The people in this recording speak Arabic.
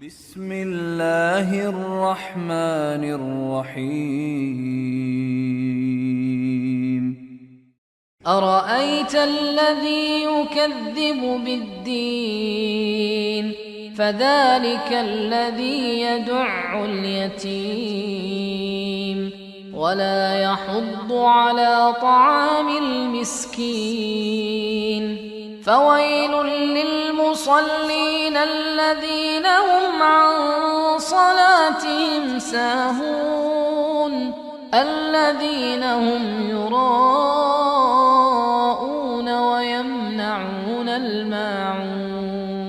بسم الله الرحمن الرحيم. أرأيت الذي يكذب بالدين فذلك الذي يدع اليتيم ولا يحض على طعام المسكين فويل للمصلين الذين هم عن صلاتهم ساهون الذين هم يراءون ويمنعون الماعون